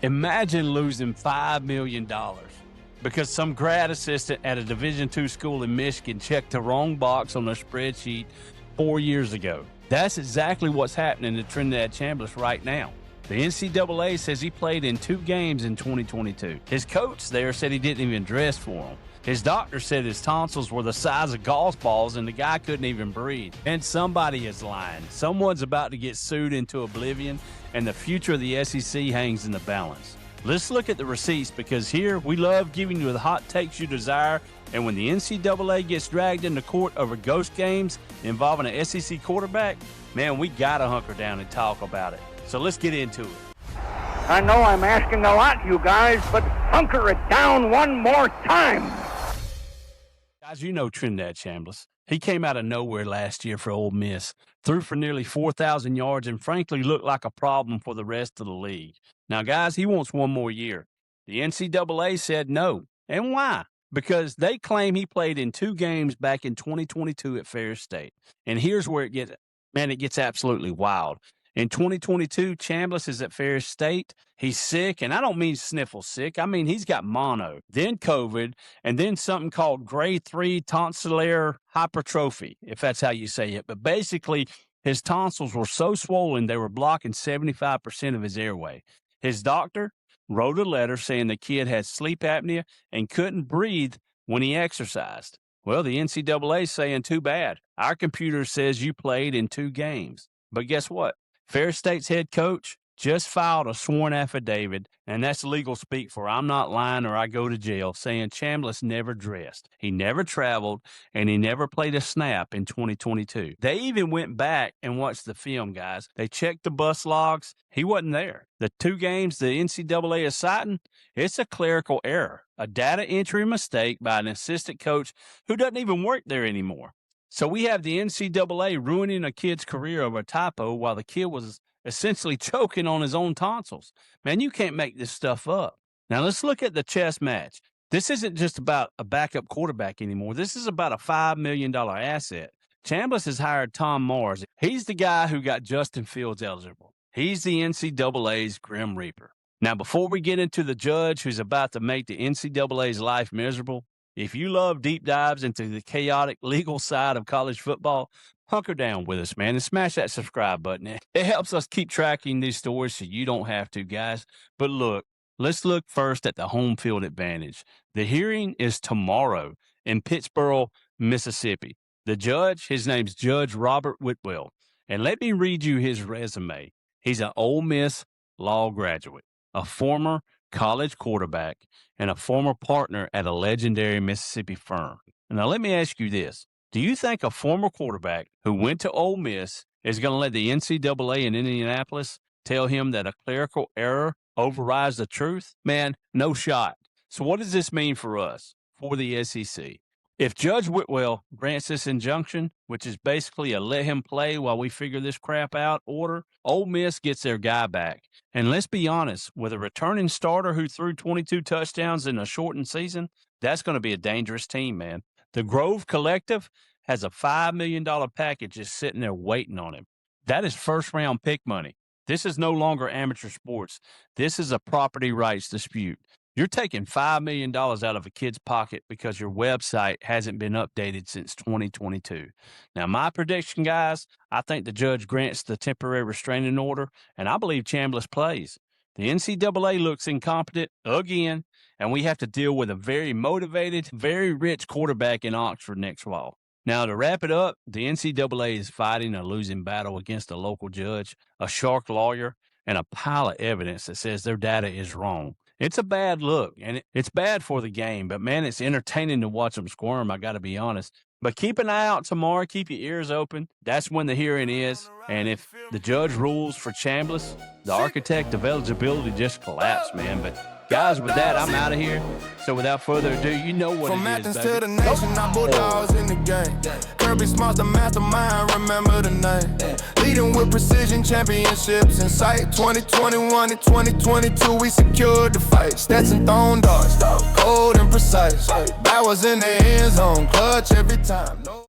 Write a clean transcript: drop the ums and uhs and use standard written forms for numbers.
Imagine losing $5 million because some grad assistant at a Division II school in Michigan checked the wrong box on a spreadsheet 4 years ago. That's exactly what's happening to Trinidad Chambliss right now. The NCAA says he played in 2 games in 2022. His coach there said he didn't even dress for him. His doctor said his tonsils were the size of golf balls and the guy couldn't even breathe. And somebody is lying. Someone's about to get sued into oblivion, and the future of the SEC hangs in the balance. Let's look at the receipts, because here we love giving you the hot takes you desire, and when the NCAA gets dragged into court over ghost games involving an SEC quarterback, man, we gotta hunker down and talk about it. So let's get into it. I know I'm asking a lot, you guys, but hunker it down one more time. Guys, you know Trinidad Chambliss. He came out of nowhere last year for Ole Miss, threw for nearly 4,000 yards, and frankly looked like a problem for the rest of the league. Now, guys, he wants one more year. The NCAA said no. And why? Because they claim he played in 2 games back in 2022 at Ferris State. And here's where it gets absolutely wild. In 2022, Chambliss is at Ferris State. He's sick, and I don't mean sniffle sick. I mean he's got mono, then COVID, and then something called grade 3 tonsillar hypertrophy, if that's how you say it. But basically, his tonsils were so swollen they were blocking 75% of his airway. His doctor wrote a letter saying the kid had sleep apnea and couldn't breathe when he exercised. Well, the NCAA is saying too bad. Our computer says you played in 2 games. But guess what? Ferris State's head coach just filed a sworn affidavit, and that's legal speak for I'm not lying or I go to jail, saying Chambliss never dressed. He never traveled, and he never played a snap in 2022. They even went back and watched the film, guys. They checked the bus logs. He wasn't there. The 2 games the NCAA is citing, it's a clerical error, a data entry mistake by an assistant coach who doesn't even work there anymore. So we have the NCAA ruining a kid's career over a typo while the kid was essentially choking on his own tonsils. Man, you can't make this stuff up. Now let's look at the chess match. This isn't just about a backup quarterback anymore. This is about a $5 million asset. Chambliss has hired Tom Mars. He's the guy who got Justin Fields eligible. He's the NCAA's Grim Reaper. Now, before we get into the judge who's about to make the NCAA's life miserable, if you love deep dives into the chaotic legal side of college football, hunker down with us, man, and smash that subscribe button. It helps us keep tracking these stories so you don't have to, guys. But look, let's look first at the home field advantage. The hearing is tomorrow in Pittsburgh, Mississippi. The judge, his name's Judge Robert Whitwell. And let me read you his resume. He's an Ole Miss law graduate, a former college quarterback, and a former partner at a legendary Mississippi firm. Now, let me ask you this. Do you think a former quarterback who went to Ole Miss is going to let the NCAA in Indianapolis tell him that a clerical error overrides the truth? Man, no shot. So what does this mean for us, for the SEC? If Judge Whitwell grants this injunction, which is basically a let him play while we figure this crap out order, Ole Miss gets their guy back. And let's be honest, with a returning starter who threw 22 touchdowns in a shortened season, that's going to be a dangerous team, man. The Grove Collective has a $5 million package just sitting there waiting on him. That is first-round pick money. This is no longer amateur sports. This is a property rights dispute. You're taking $5 million out of a kid's pocket because your website hasn't been updated since 2022. Now, my prediction, guys, I think the judge grants the temporary restraining order, and I believe Chambliss plays. The NCAA looks incompetent again, and we have to deal with a very motivated, very rich quarterback in Oxford next fall. Now, to wrap it up, the NCAA is fighting a losing battle against a local judge, a shark lawyer, and a pile of evidence that says their data is wrong. It's a bad look, and it's bad for the game, but, man, it's entertaining to watch them squirm, I got to be honest. But keep an eye out tomorrow. Keep your ears open. That's when the hearing is. And if the judge rules for Chambliss, the architect of eligibility just collapsed, man. But, guys, with that, I'm out of here. So without further ado, you know what From it is, Athens baby. to the nation, I bulldogs in the game. Kirby Smart's the mastermind, remember the name. Leading with precision, championships in sight. 2021 and 2022, we secured the fight. Stetson thrown darts, cold and precise. That was in the end zone, clutch every time.